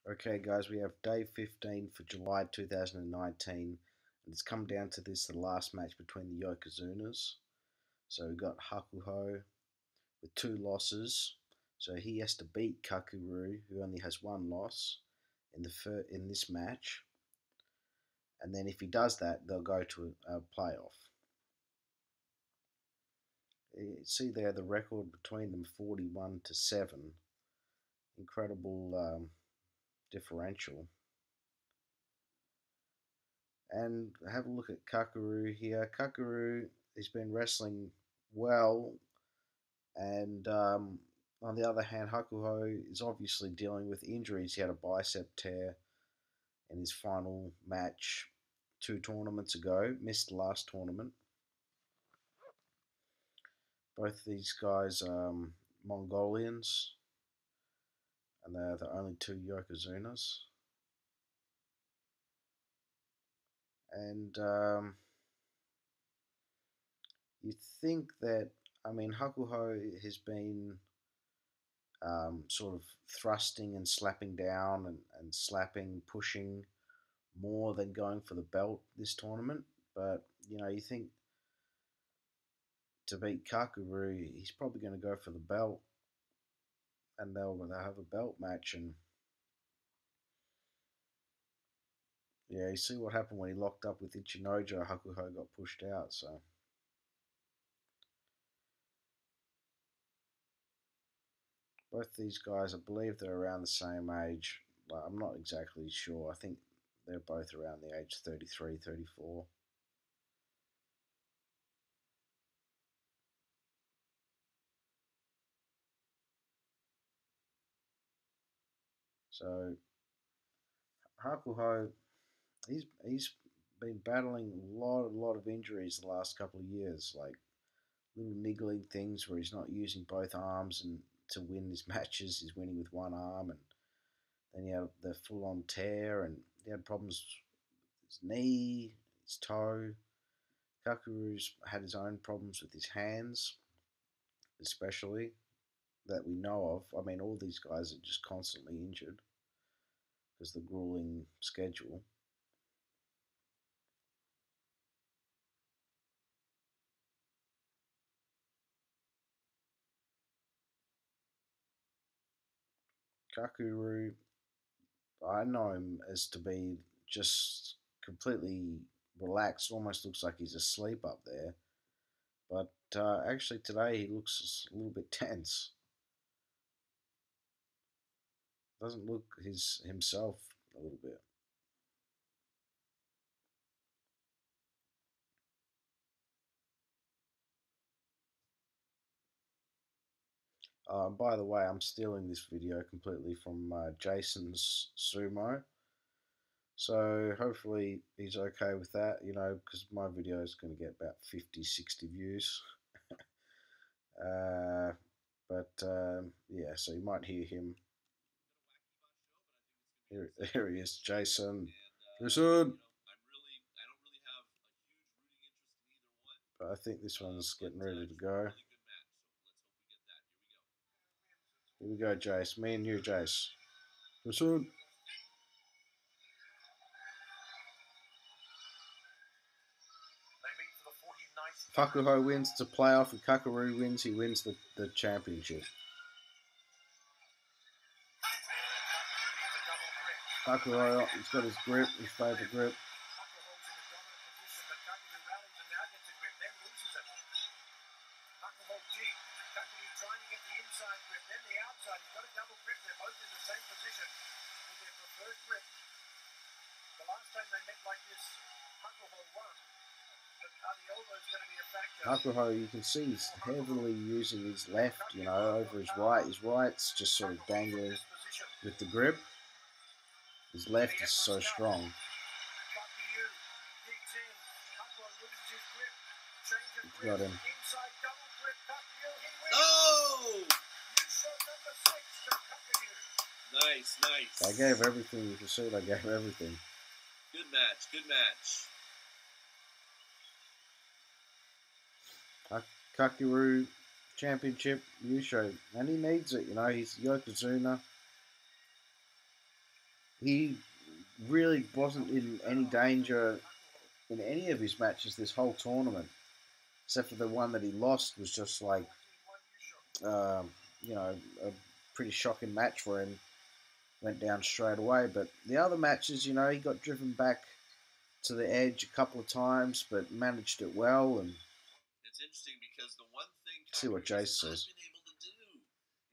Okay, guys, we have day 15 for July 2019, and it's come down to this, the last match between the Yokozunas. So we've got Hakuho with 2 losses, so he has to beat Kakuryu, who only has 1 loss in this match, and then if he does that, they'll go to a playoff. You see there the record between them, 41-7, incredible differential. And have a look at Kakuryu here. Kakuryu has been wrestling well, and on the other hand, Hakuho is obviously dealing with injuries. He had a bicep tear in his final match 2 tournaments ago, missed the last tournament. Both these guys are Mongolians, and they're the only 2 Yokozunas. And you think that, Hakuho has been sort of thrusting and slapping down and slapping, pushing more than going for the belt this tournament. But, you think to beat Kakuryu, he's probably going to go for the belt, and they'll have a belt match. And yeah, you see what happened when he locked up with Ichinojo. Hakuho got pushed out, so. Both these guys, I believe they're around the same age. I'm not exactly sure. I think they're both around the age 33, 34. So Hakuho, he's been battling a lot of injuries the last couple of years, like little niggling things where he's not using both arms, and to win his matches he's winning with one arm, and then he had the full on tear, and he had problems with his knee, his toe. Kakuru's had his own problems with his hands, especially that we know of. I mean, all these guys are just constantly injured because the grueling schedule. Kakuryu, I know him as to be just completely relaxed. Almost looks like he's asleep up there. But actually, today he looks a little bit tense. Doesn't look himself a little bit. By the way, I'm stealing this video completely from Jason's Sumo. So hopefully he's okay with that, because my video is going to get about 50, 60 views. uh, but yeah, so you might hear him. Here he is, Jason. Jason! But I think this one's getting ready to go. Here we go, Jace. Me and you, Jace. Jason! Hakuho wins, it's a playoff, and Kakuryu wins, he wins the championship. Hakuho, he's got his grip, his favourite grip. Hakuho, you can see he's heavily using his left, over his right. His right's just sort of dangling with the grip. His left is so strong. Got him. Oh! Nice, nice. They gave everything. You can see they gave everything. Good match, good match. Kakuryu championship, Yusho, and he needs it, he's Yokozuna. he really wasn't in any danger in any of his matches this whole tournament, except for the one that he lost was just like, um, a pretty shocking match for him. Went down straight away. But the other matches, he got driven back to the edge a couple of times, but managed it well. And It's interesting because the one thing see what Kakuryu has Jace not says. been able to do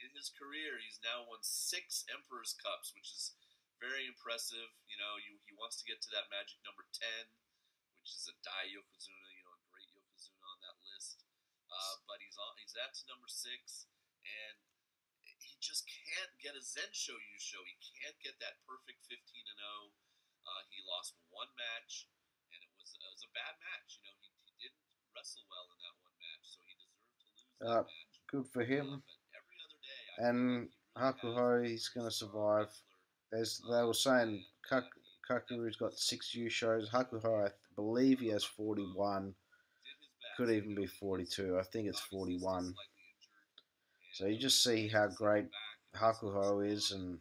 in his career, he's now won 6 Emperor's Cups, which is very impressive. He wants to get to that magic number 10, which is a Dai Yokozuna, a great Yokozuna on that list. But he's at to number 6, and he just can't get a Zensho Yusho. He can't get that perfect 15-0. He lost one match, and it was a bad match. He didn't wrestle well in that one match, so he deserved to lose that Uh, match. Good for him. But every other day, I feel like And he really has a Hakuho, he's very going to strong survive. wrestler. As they were saying, Kakuru's got 6 shows. Hakuho, I believe he has 41. Did his best. Could even be He was 42. I think it's obviously still 41. slightly injured, So and you but just it's see nice how to see him great back and wrestling Hakuho is smart, and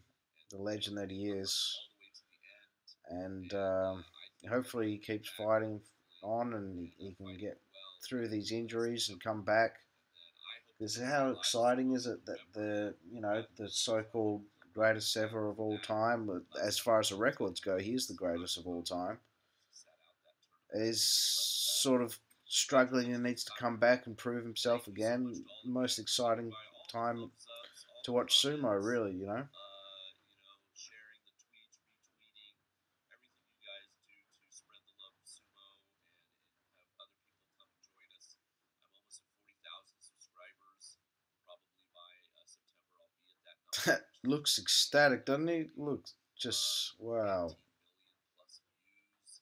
the and legend that he being upright is. all the way to the end. And And I think that hopefully he he'll come keeps back fighting hopefully on and and he can fighting get well through in these the next injuries and come upcoming back. year. And then I hope to Because get to see how live exciting sumo is in it that November the at so-called greatest ever of all that time, as far as the records go, he is the greatest of all time, sat out that tournament. is But sort of struggling and needs to come back and prove himself thank you so much again. to all the Most viewers for dropping exciting by, all the time thumbs ups, all to the watch sumo, comments, really. sharing the tweets, retweeting, everything you guys do to spread the love of sumo and have other people come and join us. I'm almost at 40,000 subscribers. Probably by September, I'll be at that number, which is Looks amazing. ecstatic, doesn't he? Looks just wow. 18 million plus views.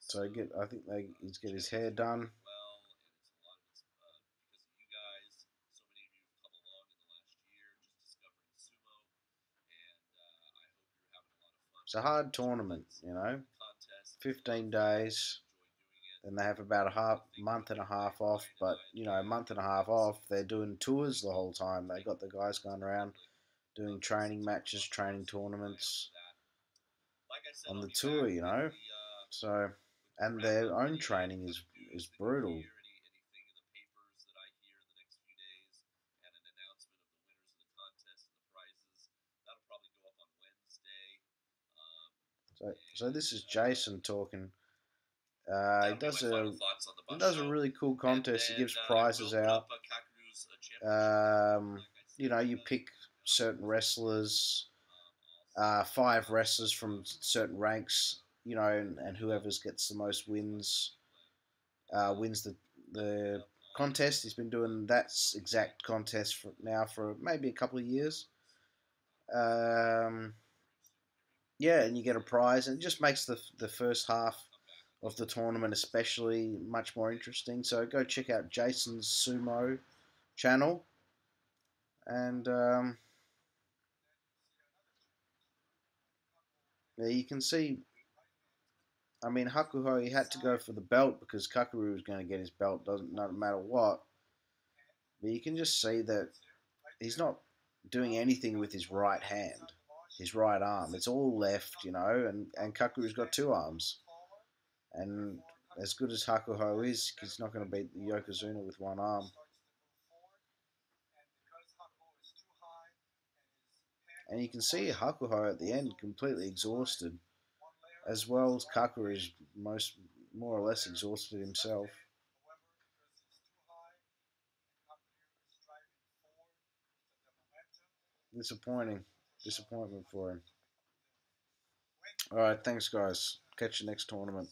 So I think The he's get his channel's hair doing done. really well, and it's a lot of it's because of you guys. So many of you have come along in the last year just discovering sumo, and I hope you're having a lot of fun It's a watching hard the tournament, tournaments and the contests. It's a lot of 15 fun, and I days. enjoy doing it. Then they have about a half I think month and a half off, Ryan and but I a month and a getting half back to off, seeing they're sumo doing tours the might whole time. They take got the guys to going the around public doing by training September matches, month, training so keep an eye out for tournaments that. Like I said, on I'll the be back tour. So, with the and wrap their up own any training upcoming news is that you brutal. hear, anything in the papers that I hear in the next few days, and an announcement of the winners of the contest and the prizes. That'll probably go up on Wednesday. So this is And Jason talking. He that'll be does my final a thoughts on the he bus does a show. really cool And contest. He then gives I prizes will put out. up a Kakuryu's championship video. Like I said, You because pick certain wrestlers, I'll see 5 how wrestlers from certain ranks, and whoever's gets the most wins wins the contest. He's been doing that exact contest for maybe a couple of years. Um, yeah, and you get a prize, and it just makes the first half of the tournament especially much more interesting. So go check out Jason's Sumo channel, and yeah, you can see. I mean, Hakuho, he had to go for the belt because Kakuryu was going to get his belt, doesn't no matter what. But you can just see that he's not doing anything with his right hand, his right arm. It's all left, and Kakuru's got 2 arms. And as good as Hakuho is, he's not going to beat the Yokozuna with 1 arm. And you can see Hakuho at the end completely exhausted, as well as Kakuru is more or less exhausted himself. Disappointing. Disappointment for him. Alright, thanks guys. Catch you next tournament.